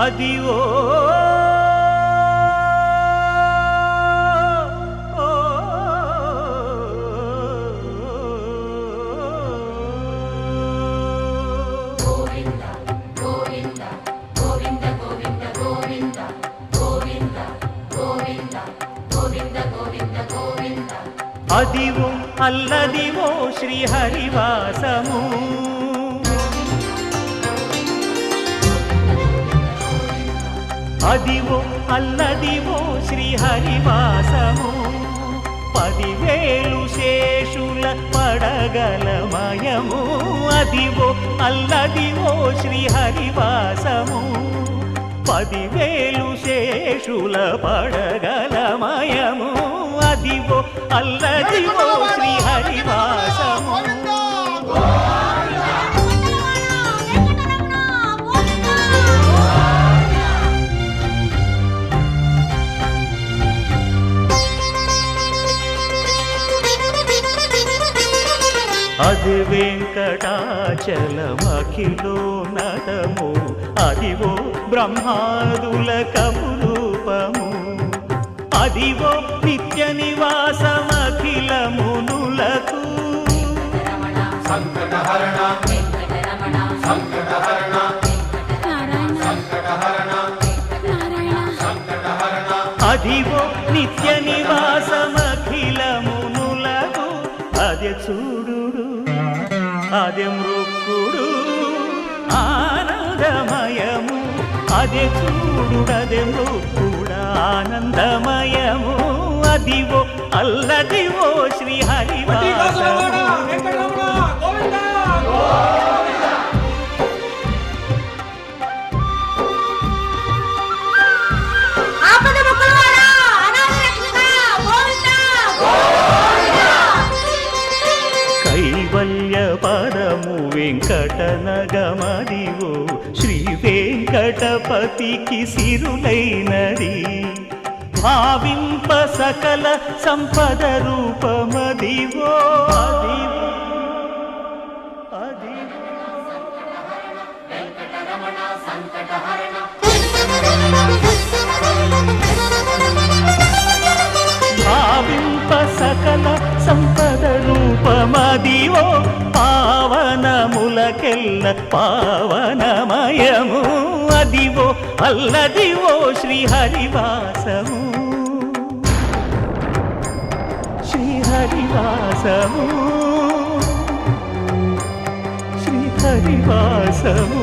అదివో అదివో అల్లదివో శ్రీహరివాసము అదివో అల్లదివో శ్రీహరివాసము 10,000 శేషుల పడగలమయము అదివో అల్లదివో శ్రీహరివాసము 10,000 శేషుల పడగలమయము అదివో అల్లదివో శ్రీహరివాసము అది వెంకటాచలమఖిలోన్నతము అదివో బ్రహ్మాదుల కపురూపము అదివో నిత్య నివాసమఖిలమునులకు సంకటహరణ సంకటహరణ సంకటహరణ అదివో నిత్య నివాసమఖిలమునులకు అదే చూడు అదే మృక్కుడు ఆనందమయము అదే చూడు అదే మృక్కుడు ఆనందమయము అదివో అల్లదివో శ్రీహరివాసము కైవల్య పరము వెంకటనగమదివో శ్రీ వెంకటపతికి సిరులైనది భావింప సకల సంపద రూపమదివో అదివో భావింప సకల సంపద రూపమదివో పావనములకెల్ల పావనమయము అదివో అల్లదివో శ్రీహరివాసము శ్రీహరివాసము శ్రీహరివాసము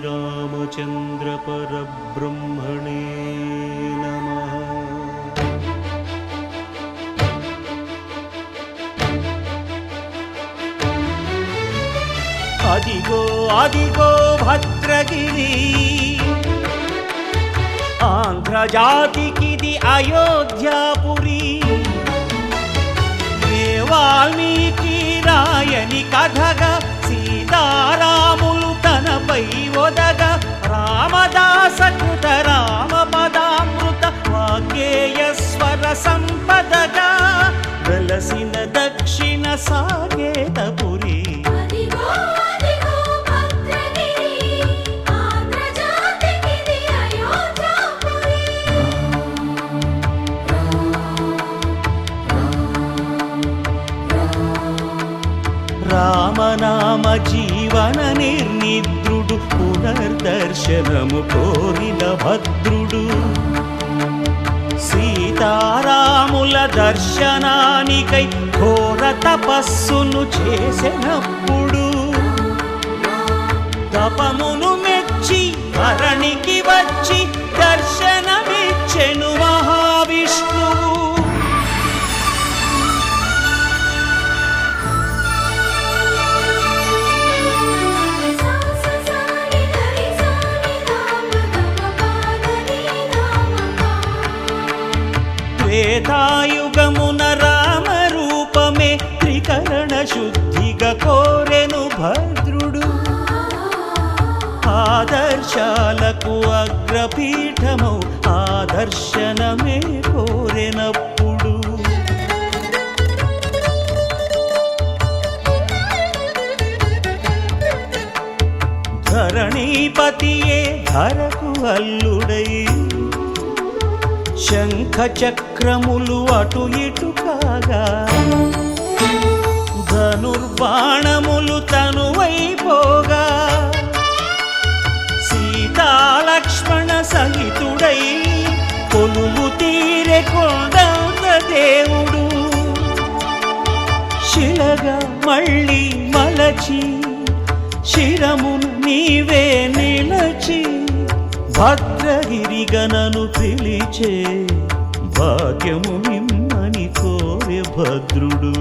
శ్రీరామచంద్ర పరబ్రహ్మణే నమః. అదిగో అదిగో భద్రగిరి ఆంధ్రజాతికిది అయోధ్యాపురి వాల్మీకి రాయని కథగా సీతారాములు తనపై ఒదగ రామదాస కృత రామ పదామృత వాగ్గేయ స్వర సంపదగా వెలసిన దక్షిణ సాకేతపురి రామనామ జీవన నిర్నిద్రుడ భద్రుడు పునర్దర్శనము కోరిన భద్రుడు సీతారాముల దర్శనానికై ఘోర తపస్సును చేసినప్పుడు తపమును మెచ్చి ధరణికి వచ్చి దర్శనమిచ్చెను మహావిష్ణువు త్రేతాయుగమున రామరూపమే త్రికరణ శుద్ధిగా కోరెను భద్రుడు ఆదర్శాలకు అగ్రపీఠమౌ ఆదర్శనమే కోరెనప్పుడు ధరణీపతియే ధరకు అల్లుడై శంఖ చక్రములు అటు ఇటు కాగా ధనుర్బాణములు తనువైపోగా సీతాలక్ష్మణ సహితుడై కొలువు తీరె కొండంత దేవుడు శిలగా మళ్ళీ మలచి శిరమును నీవే నిలచి భద్రగిరిగనను పిలిచే భాగ్యము మిమ్మని కోరె భద్రుడు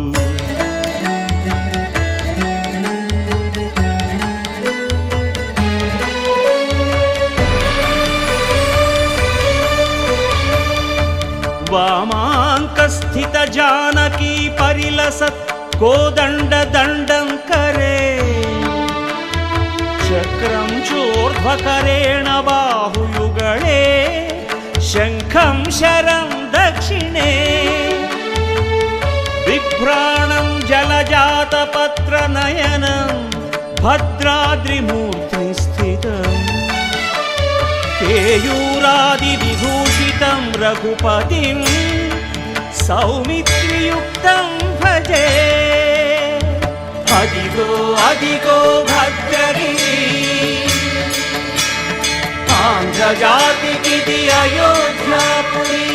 వామాంకస్థిత జానకీ పరిలసత్ కోదండ దండం కరే చక్రం చోర్ధ్వకరేణ బాహుయుగళే శంఖం శరం దక్షిణే బిభ్రాణం జలజాతపత్రనయనం భద్రాద్రిమూర్తి స్థితం కేయూరాది విభూషితం రఘుపతిం సౌమిత్రియుక్తం భజే అదిగో అదిగో భద్రగిరి ఆంధ్రజాతికిది అయోధ్యాపురి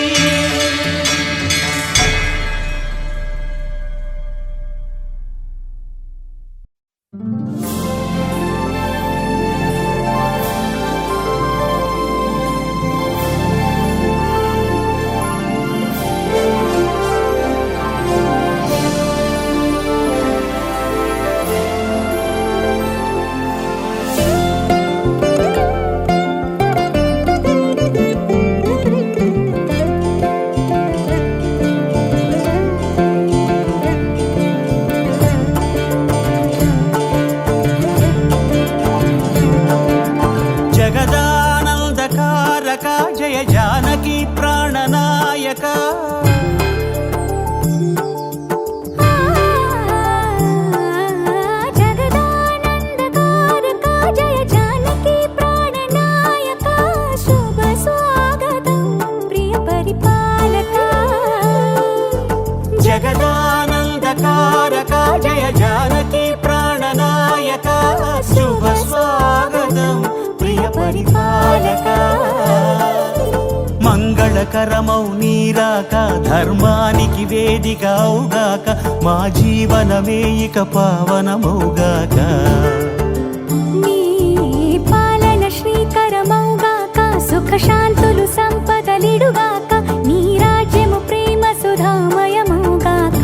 జయ జానకి ప్రాణనాయక జగదానందకారక జయ జానకి ప్రాణనాయక శుభ స్వాగతం ప్రియ పరిపాలక జగదానందకారక జయ జానకి ప్రాణనాయక శుభ స్వాగతం ప్రియ పరిపాలక మంగళకరమౌ నీరాక ధర్మానికి వేదికవుగాక మా జీవనమే ఇక పావనమౌగాక నీ పాలన శ్రీకరమౌగాక సుఖ శాంతులు సంపదలిడుగాక నీ రాజ్యము ప్రేమ సుధామయమౌగాక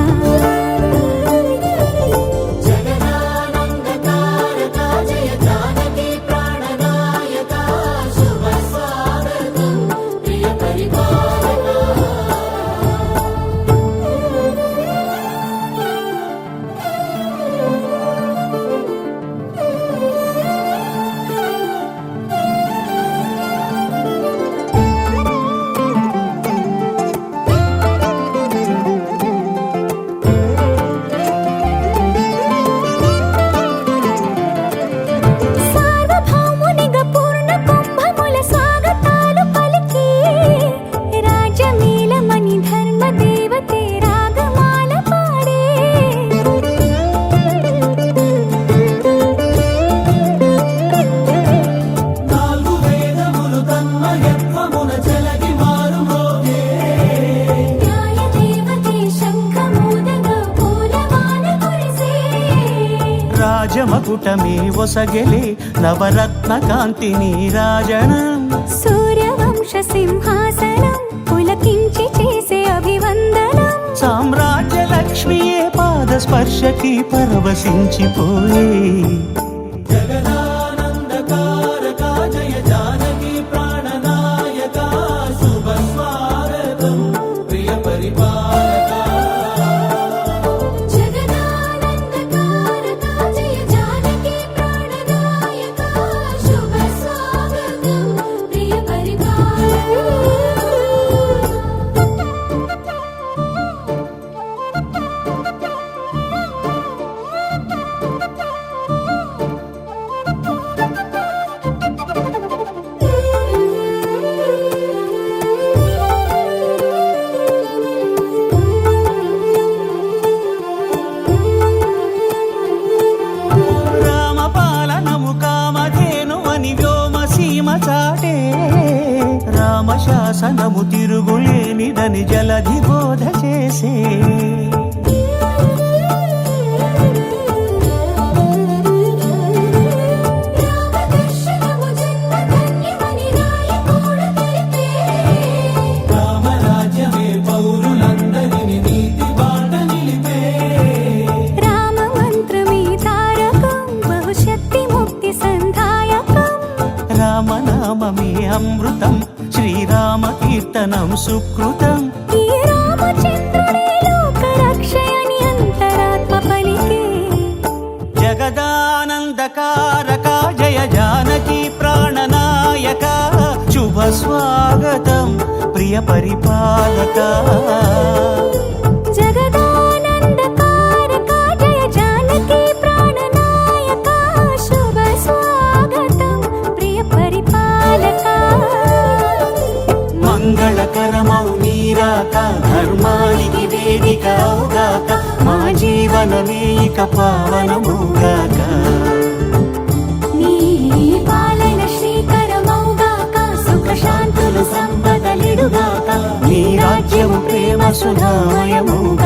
మకుటమే ఒసగెలే నవరత్న కాంతి నీరాజనం సూర్యవంశ సింహాసనం పులకించి చేసే అభివందనం సామ్రాజ్య లక్ష్మియే పాద స్పర్శకి పరవశించిపోయే జగదానందకారక జయ జానకి ప్రాణనాయక శుభ స్వాగతం ప్రియ పరిపాలక జగదానందకారక జయ జానకి ప్రాణనాయక శుభ స్వాగతం ప్రియ రామపాలనము కామధేను అని వ్యోమ సీమ చాటే రామశాసనము తిరుగులేనిదని జలధి బోధ చేసే రామదర్శనము జన్మధన్యమని రాయకూడ తెలిపే రామరాజ్యమే పౌరులందరిని నీతి బాట నిలిపే రామమంత్రమే తారకం బహుశక్తి ముక్తి సంధాయకం రామనామమే అమృతం శ్రీరామ కీర్తనం సుకృతం ఈ రామచంద్రుడే లోక రక్షయని అంతరాత్మ పలికే జగదానందకారక జయ జానకి ప్రాణనాయక శుభ స్వాగతం ప్రియ పరిపాలక జగదానందకారక జయ జానకి ప్రాణనాయక శుభ స్వాగతం ప్రియ పరిపాలక మంగళకరమౌ నీరాక ధర్మానికి వేదిక అవుగాక మా జీవనమే ఇక పావనముగాక నీ పాలన శ్రీకరమౌగాక సుఖ శాంతులు సంపదలిడుగాక నీ రాజ్యము ప్రేమ సుధామయముగాక